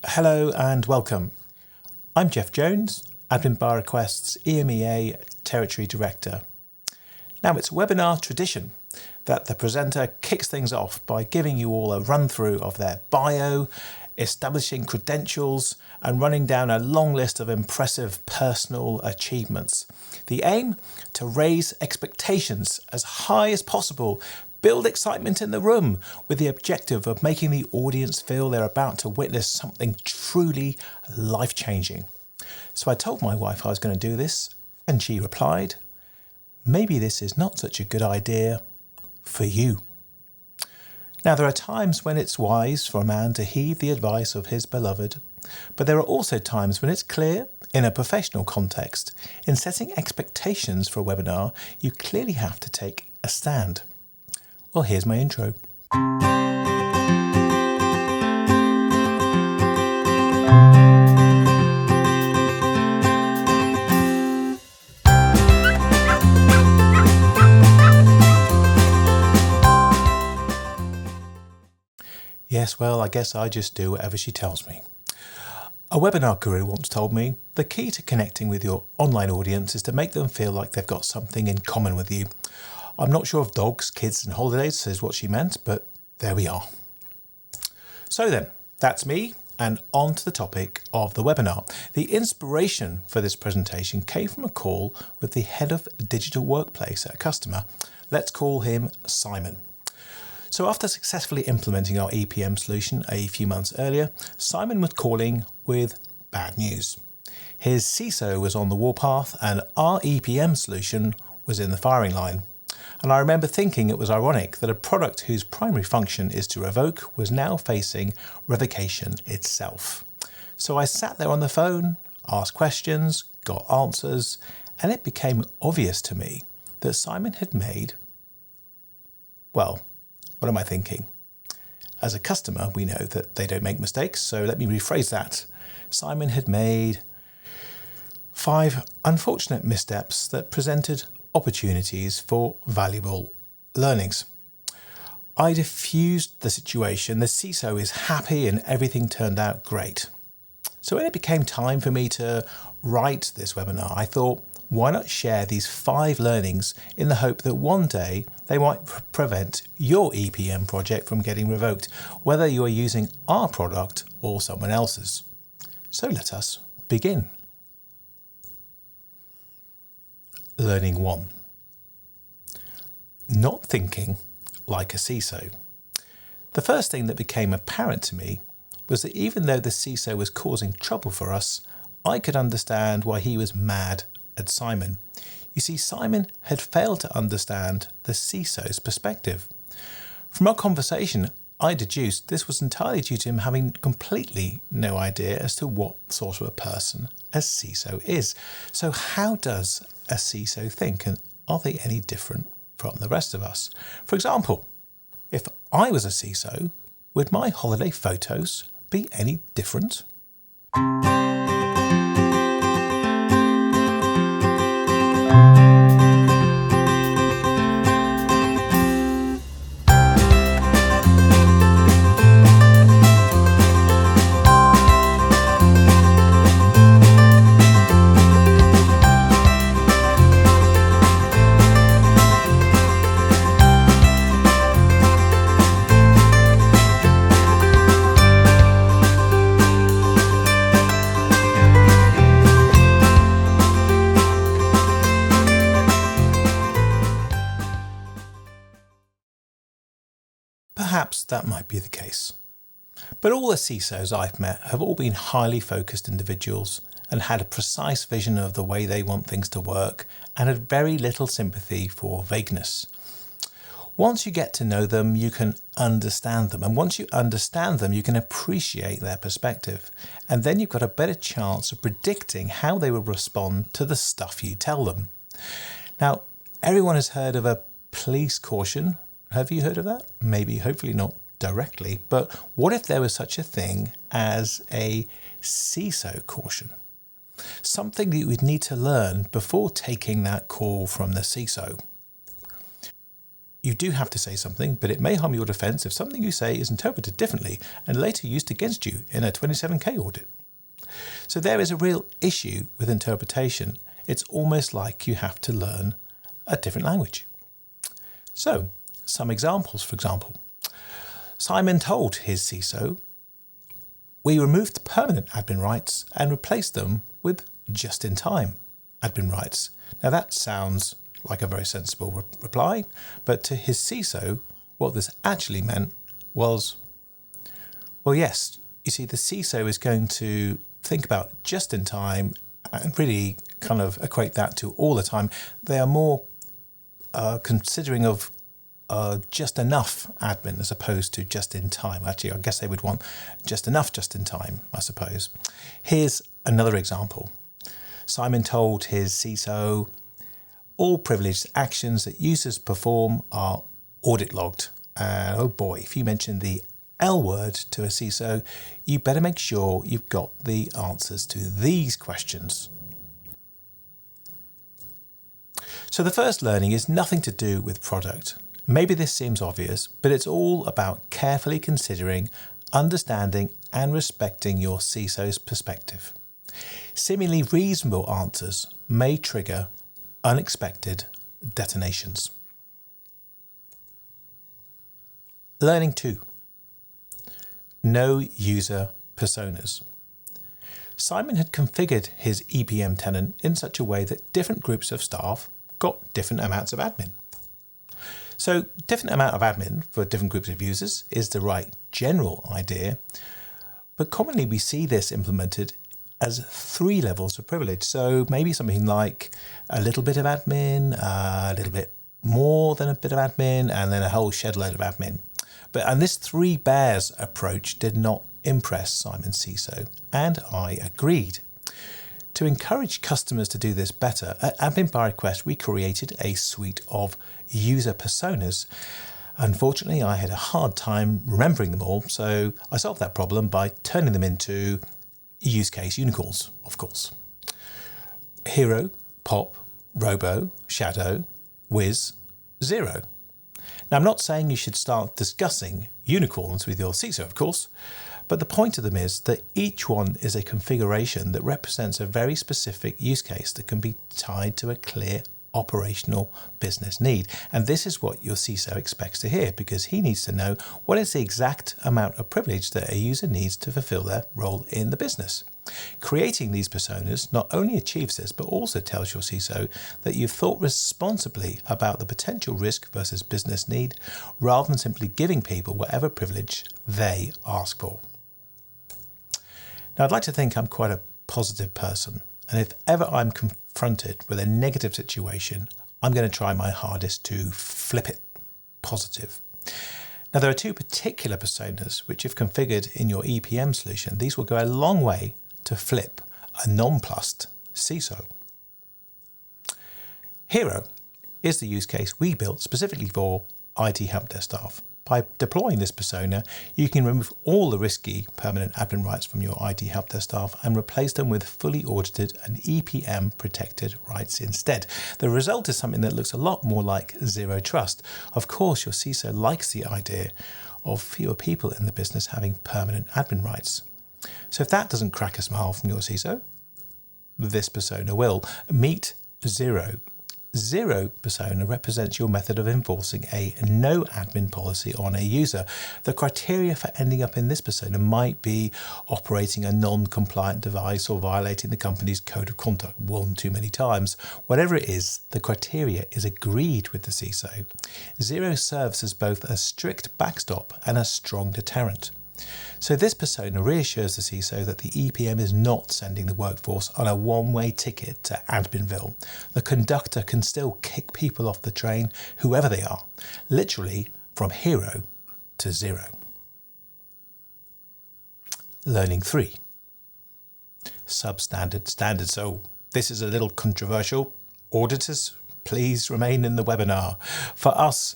Hello and welcome. I'm Jeff Jones, Admin Bar Request's EMEA Territory Director. Now, it's webinar tradition that the presenter kicks things off by giving you all a run-through of their bio, establishing credentials, and running down a long list of impressive personal achievements. The aim? To raise expectations as high as possible, build excitement in the room with the objective of making the audience feel they're about to witness something truly life-changing. So I told my wife I was going to do this, and she replied, "Maybe this is not such a good idea for you." Now, there are times when it's wise for a man to heed the advice of his beloved, but there are also times when it's clear, in a professional context, in setting expectations for a webinar, you clearly have to take a stand. Well, here's my intro. Yes, well, I guess I just do whatever she tells me. A webinar guru once told me the key to connecting with your online audience is to make them feel like they've got something in common with you. I'm not sure if dogs, kids and holidays is what she meant, but there we are. So then, that's me, and on to the topic of the webinar. The inspiration for this presentation came from a call with the head of digital workplace at a customer. Let's call him Simon. So after successfully implementing our EPM solution a few months earlier, Simon was calling with bad news. His CISO was on the warpath and our EPM solution was in the firing line. And I remember thinking it was ironic that a product whose primary function is to revoke was now facing revocation itself. So I sat there on the phone, asked questions, got answers, and it became obvious to me that Simon had made, well, what am I thinking? As a customer, we know that they don't make mistakes, so let me rephrase that. Simon had made 5 unfortunate missteps that presented opportunities for valuable learnings. I diffused the situation. The CISO is happy and everything turned out great. So when it became time for me to write this webinar, I thought, why not share these 5 learnings in the hope that one day they might prevent your EPM project from getting revoked, whether you are using our product or someone else's. So let us begin. Learning 1. Not thinking like a CISO. The first thing that became apparent to me was that even though the CISO was causing trouble for us, I could understand why he was mad at Simon. You see, Simon had failed to understand the CISO's perspective. From our conversation, I deduced this was entirely due to him having completely no idea as to what sort of a person a CISO is. So how does a CISO think, and are they any different from the rest of us? For example, if I was a CISO, would my holiday photos be any different? Perhaps that might be the case. But all the CISOs I've met have all been highly focused individuals and had a precise vision of the way they want things to work and had very little sympathy for vagueness. Once you get to know them, you can understand them. And once you understand them, you can appreciate their perspective. And then you've got a better chance of predicting how they will respond to the stuff you tell them. Now, everyone has heard of a police caution. Have you heard of that? Maybe, hopefully not directly, but what if there was such a thing as a CISO caution? Something that you would need to learn before taking that call from the CISO. You do have to say something, but it may harm your defence if something you say is interpreted differently and later used against you in a 27K audit. So there is a real issue with interpretation. It's almost like you have to learn a different language. So, some examples, for example. Simon told his CISO, "We removed permanent admin rights and replaced them with just-in-time admin rights." Now that sounds like a very sensible reply, but to his CISO, what this actually meant was, well, yes, you see, the CISO is going to think about just-in-time and really kind of equate that to all the time. They are more considering of just enough admin as opposed to just in time. Actually, I guess they would want just enough just in time, I suppose. Here's another example. Simon told his CISO, "All privileged actions that users perform are audit logged." And oh boy, if you mention the L word to a CISO, you better make sure you've got the answers to these questions. So the first learning is nothing to do with product. Maybe this seems obvious, but it's all about carefully considering, understanding and respecting your CISO's perspective. Seemingly reasonable answers may trigger unexpected detonations. Learning 2. No user personas. Simon had configured his EPM tenant in such a way that different groups of staff got different amounts of admin. So different amount of admin for different groups of users is the right general idea, but commonly we see this implemented as 3 levels of privilege. So maybe something like a little bit of admin, a little bit more than a bit of admin, and then a whole shed load of admin. And this 3 bears approach did not impress Simon CISO, and I agreed. To encourage customers to do this better, at Admin by Request we created a suite of user personas. Unfortunately, I had a hard time remembering them all, so I solved that problem by turning them into use case unicorns, of course. Hero, Pop, Robo, Shadow, Wiz, Zero. Now, I'm not saying you should start discussing unicorns with your CISO, of course, but the point of them is that each one is a configuration that represents a very specific use case that can be tied to a clear operational business need. And this is what your CISO expects to hear, because he needs to know what is the exact amount of privilege that a user needs to fulfill their role in the business. Creating these personas not only achieves this, but also tells your CISO that you've thought responsibly about the potential risk versus business need, rather than simply giving people whatever privilege they ask for. Now, I'd like to think I'm quite a positive person, and if ever I'm confronted with a negative situation, I'm going to try my hardest to flip it positive. Now, there are 2 particular personas which, if configured in your EPM solution, these will go a long way to flip a nonplussed CISO. Hero is the use case we built specifically for IT help desk staff. By deploying this persona, you can remove all the risky permanent admin rights from your IT help desk staff and replace them with fully audited and EPM protected rights instead. The result is something that looks a lot more like zero trust. Of course, your CISO likes the idea of fewer people in the business having permanent admin rights. So if that doesn't crack a smile from your CISO, this persona will. Meet Zero. Zero persona represents your method of enforcing a no admin policy on a user. The criteria for ending up in this persona might be operating a non-compliant device or violating the company's code of conduct 1 too many times. Whatever it is, the criteria is agreed with the CISO. Zero serves as both a strict backstop and a strong deterrent. So this persona reassures the CISO that the EPM is not sending the workforce on a one-way ticket to Adminville. The conductor can still kick people off the train, whoever they are, literally from hero to zero. Learning 3. Substandard standards. So this is a little controversial. Auditors, please remain in the webinar. For us,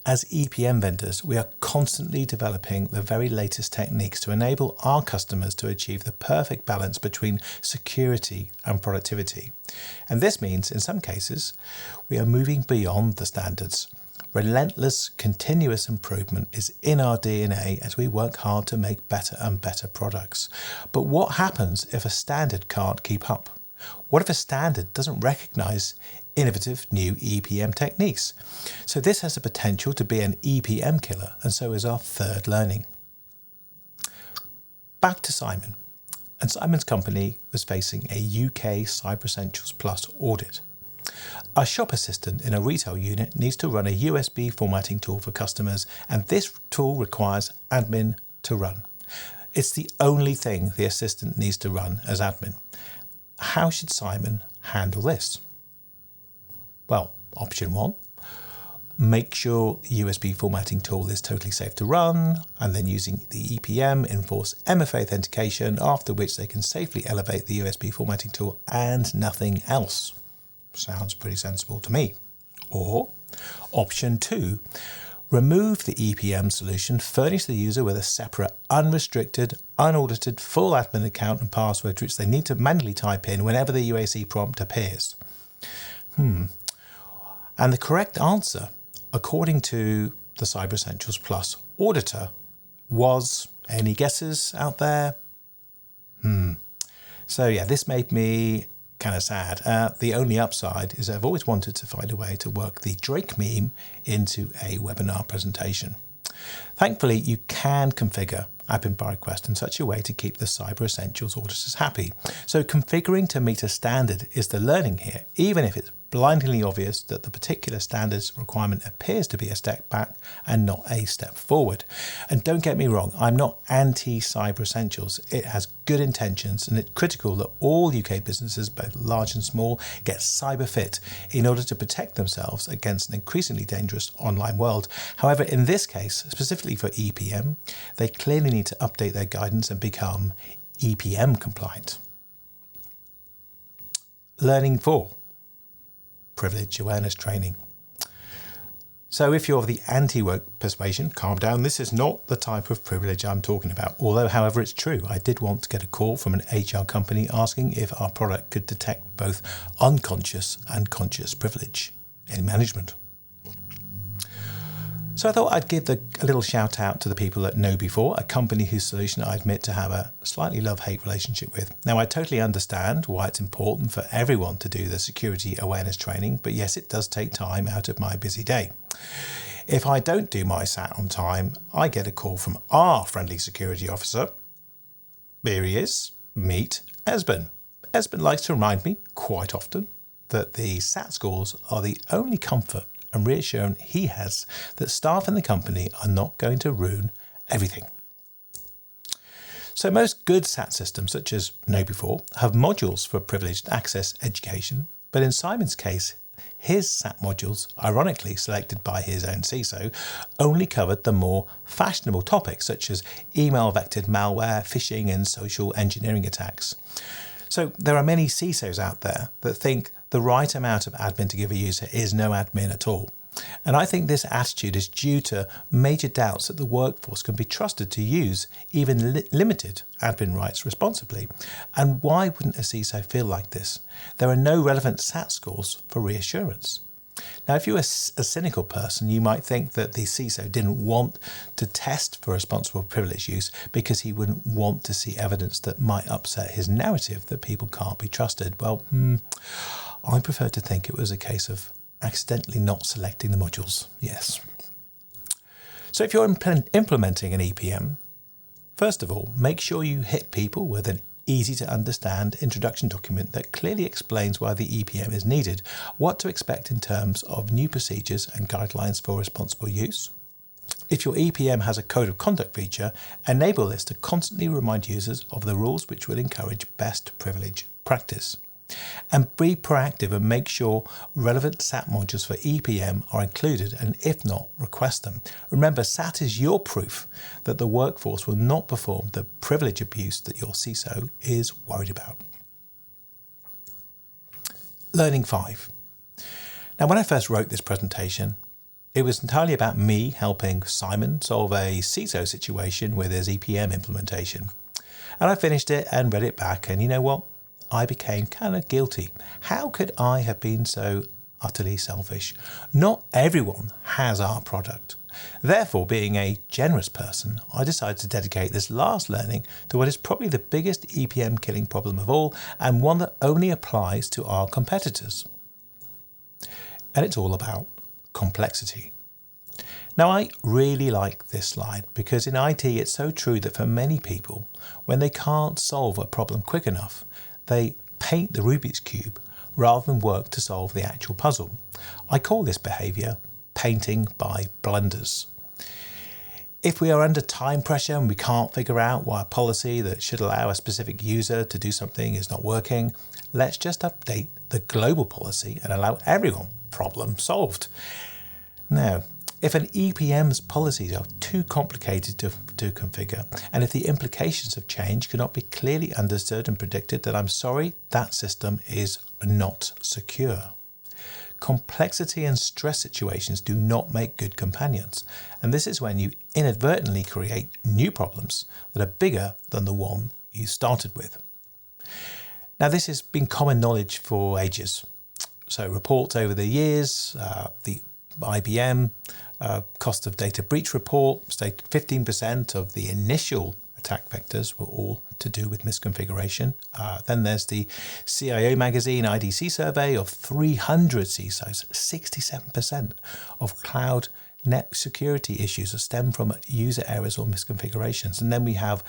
as EPM vendors, we are constantly developing the very latest techniques to enable our customers to achieve the perfect balance between security and productivity. And this means, in some cases, we are moving beyond the standards. Relentless, continuous improvement is in our DNA as we work hard to make better and better products. But what happens if a standard can't keep up? What if a standard doesn't recognise innovative new EPM techniques? So this has the potential to be an EPM killer, and so is our third learning. Back to Simon. And Simon's company was facing a UK Cyber Essentials Plus audit. A shop assistant in a retail unit needs to run a USB formatting tool for customers, and this tool requires admin to run. It's the only thing the assistant needs to run as admin. How should Simon handle this? Well, option 1. Make sure the USB formatting tool is totally safe to run, and then using the EPM enforce MFA authentication, after which they can safely elevate the USB formatting tool and nothing else. Sounds pretty sensible to me. Or option 2, remove the EPM solution, furnish the user with a separate, unrestricted, unaudited, full admin account and password which they need to manually type in whenever the UAC prompt appears. And the correct answer, according to the Cyber Essentials Plus auditor, was, any guesses out there? So yeah, this made me kind of sad. The only upside is I've always wanted to find a way to work the Drake meme into a webinar presentation. Thankfully, you can configure admin by request in such a way to keep the Cyber Essentials auditors happy. So configuring to meet a standard is the learning here, even if it's blindingly obvious that the particular standards requirement appears to be a step back and not a step forward. And don't get me wrong, I'm not anti-Cyber Essentials. It has good intentions, and it's critical that all UK businesses, both large and small, get cyber fit in order to protect themselves against an increasingly dangerous online world. However, in this case, specifically for EPM, they clearly need to update their guidance and become EPM compliant. Learning 4. Privilege awareness training. So if you're of the anti-woke persuasion, calm down. This is not the type of privilege I'm talking about. Although, however, it's true. I did want to get a call from an HR company asking if our product could detect both unconscious and conscious privilege in management. So I thought I'd give a little shout out to the people at KnowBe4, a company whose solution I admit to have a slightly love-hate relationship with. Now, I totally understand why it's important for everyone to do the security awareness training, but yes, it does take time out of my busy day. If I don't do my SAT on time, I get a call from our friendly security officer. Here he is. Meet Esben. Esben likes to remind me quite often that the SAT scores are the only comfort and reassurance he has that staff in the company are not going to ruin everything. So most good SAT systems, such as KnowBe4, have modules for privileged access education, but in Simon's case, his SAT modules, ironically selected by his own CISO, only covered the more fashionable topics such as email-vectored malware, phishing and social engineering attacks. So there are many CISOs out there that think the right amount of admin to give a user is no admin at all. And I think this attitude is due to major doubts that the workforce can be trusted to use even limited admin rights responsibly. And why wouldn't a CISO feel like this? There are no relevant SAT scores for reassurance. Now, if you're a cynical person, you might think that the CISO didn't want to test for responsible privilege use because he wouldn't want to see evidence that might upset his narrative that people can't be trusted. Well, I prefer to think it was a case of accidentally not selecting the modules. Yes. So if you're implementing an EPM, first of all, make sure you hit people with an easy to understand introduction document that clearly explains why the EPM is needed, what to expect in terms of new procedures and guidelines for responsible use. If your EPM has a code of conduct feature, enable this to constantly remind users of the rules which will encourage best privilege practice. And be proactive and make sure relevant SAT modules for EPM are included, and if not, request them. Remember, SAT is your proof that the workforce will not perform the privilege abuse that your CISO is worried about. Learning 5. Now, when I first wrote this presentation, it was entirely about me helping Simon solve a CISO situation with his EPM implementation. And I finished it and read it back, and you know what? I became kind of guilty. How could I have been so utterly selfish. Not everyone has our product. Therefore, being a generous person, I decided to dedicate this last learning to what is probably the biggest EPM killing problem of all, and one that only applies to our competitors. And it's all about complexity. Now, I really like this slide because in IT it's so true that for many people, when they can't solve a problem quick enough, they paint the Rubik's Cube rather than work to solve the actual puzzle. I call this behaviour painting by blunders. If we are under time pressure and we can't figure out why a policy that should allow a specific user to do something is not working, let's just update the global policy and allow everyone. Problem solved. Now, if an EPM's policies are too complicated to configure, and if the implications of change cannot be clearly understood and predicted, then I'm sorry, that system is not secure. Complexity and stress situations do not make good companions, and this is when you inadvertently create new problems that are bigger than the one you started with. Now, this has been common knowledge for ages. So reports over the years, the IBM cost of data breach report stated 15% of the initial attack vectors were all to do with misconfiguration. Then there's the CIO magazine IDC survey of 300 CISOs. 67% of cloud net security issues stem from user errors or misconfigurations. And then we have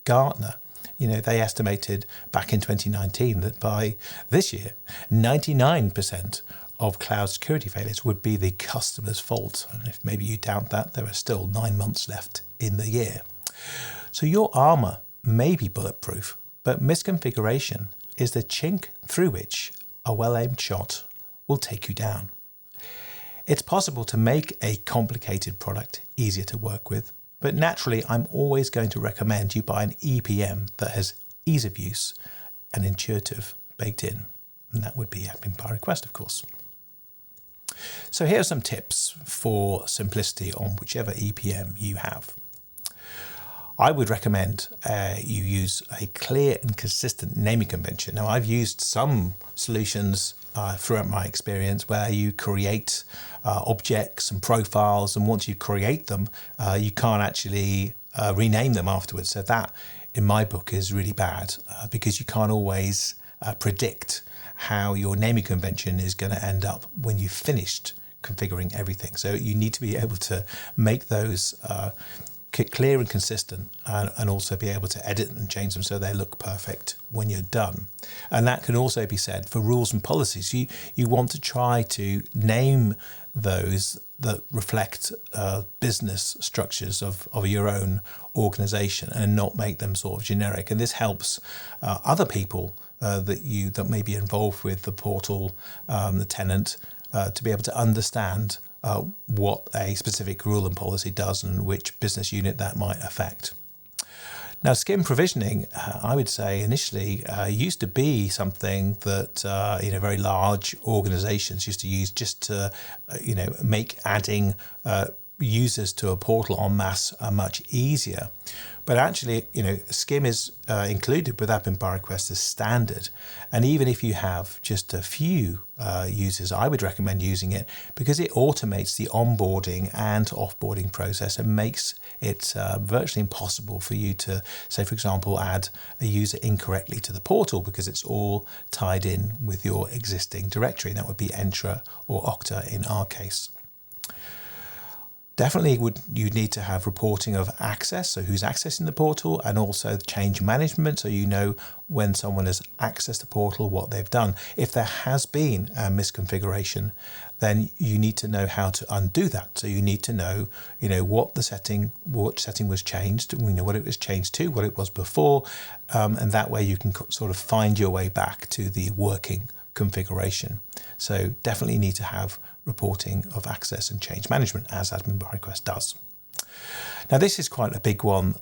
Gartner. They estimated back in 2019 that by this year, 99% of cloud security failures would be the customer's fault. And if maybe you doubt that, there are still 9 months left in the year. So your armour may be bulletproof, but misconfiguration is the chink through which a well-aimed shot will take you down. It's possible to make a complicated product easier to work with, but naturally I'm always going to recommend you buy an EPM that has ease of use and intuitive baked in. And that would be admin by request, of course. So here are some tips for simplicity on whichever EPM you have. I would recommend you use a clear and consistent naming convention. Now, I've used some solutions throughout my experience where you create objects and profiles, and once you create them, you can't actually rename them afterwards. So that, in my book, is really bad because you can't always predict how your naming convention is going to end up when you've finished configuring everything. So you need to be able to make those clear and consistent, and also be able to edit and change them so they look perfect when you're done. And that can also be said for rules and policies. You want to try to name those that reflect business structures of your own organization and not make them sort of generic. And this helps other people that may be involved with the portal, the tenant, to be able to understand what a specific rule and policy does and which business unit that might affect. Now, skim provisioning, I would say initially used to be something that very large organizations used to use just to make adding users to a portal en masse much easier. But actually, skim is included with admin by request as standard. And even if you have just a few users, I would recommend using it because it automates the onboarding and offboarding process and makes it virtually impossible for you to, say, for example, add a user incorrectly to the portal because it's all tied in with your existing directory. That would be Entra or Okta in our case. Definitely you need to have reporting of access, so who's accessing the portal, and also change management, so you know when someone has accessed the portal, what they've done. If there has been a misconfiguration, then you need to know how to undo that. So you need to know, what setting was changed, what it was changed to, what it was before, and that way you can sort of find your way back to the working configuration. So definitely need to have reporting of access and change management as admin by request does. Now, this is quite a big one.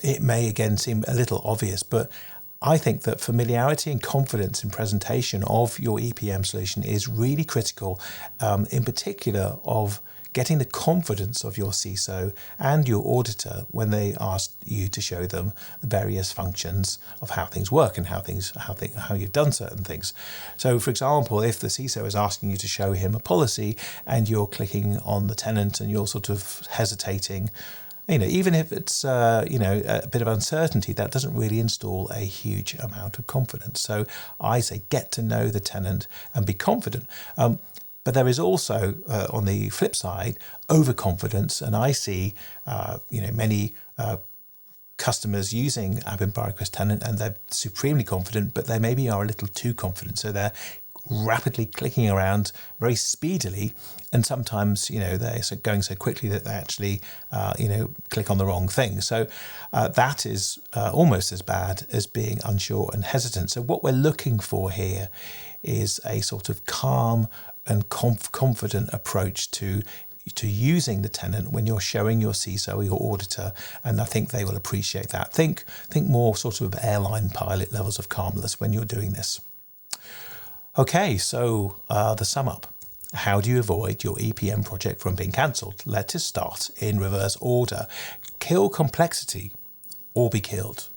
It may again seem a little obvious, but I think that familiarity and confidence in presentation of your EPM solution is really critical, in particular of getting the confidence of your CISO and your auditor when they ask you to show them various functions of how things work and how you've done certain things. So, for example, if the CISO is asking you to show him a policy and you're clicking on the tenant and you're sort of hesitating, even if it's a bit of uncertainty, that doesn't really install a huge amount of confidence. So I say get to know the tenant and be confident. But there is also, on the flip side, overconfidence, and I see many customers using AppInBio Request Tenant, and they're supremely confident, but they maybe are a little too confident. So they're rapidly clicking around very speedily, and sometimes they're going so quickly that they actually click on the wrong thing. So that is almost as bad as being unsure and hesitant. So what we're looking for here is a sort of calm and confident approach to using the tenant when you're showing your CISO or your auditor, and I think they will appreciate that. Think more sort of airline pilot levels of calmness when you're doing this. Okay, so the sum up. How do you avoid your EPM project from being cancelled? Let us start in reverse order. Kill complexity or be killed.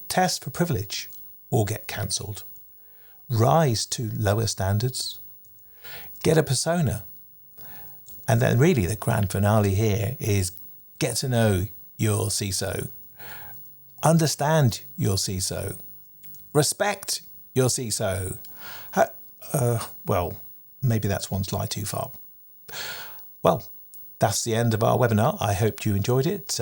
Test for privilege or get cancelled. Rise to lower standards. Get a persona. And then really the grand finale here is get to know your CISO. Understand your CISO. Respect your CISO. Well, maybe that's one slide too far. Well, that's the end of our webinar. I hope you enjoyed it.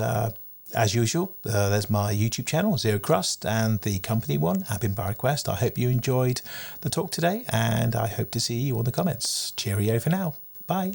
As usual, there's my YouTube channel, Zero Crust, and the company one, AppInBio Request. I hope you enjoyed the talk today, and I hope to see you on the comments. Cheerio for now. Bye.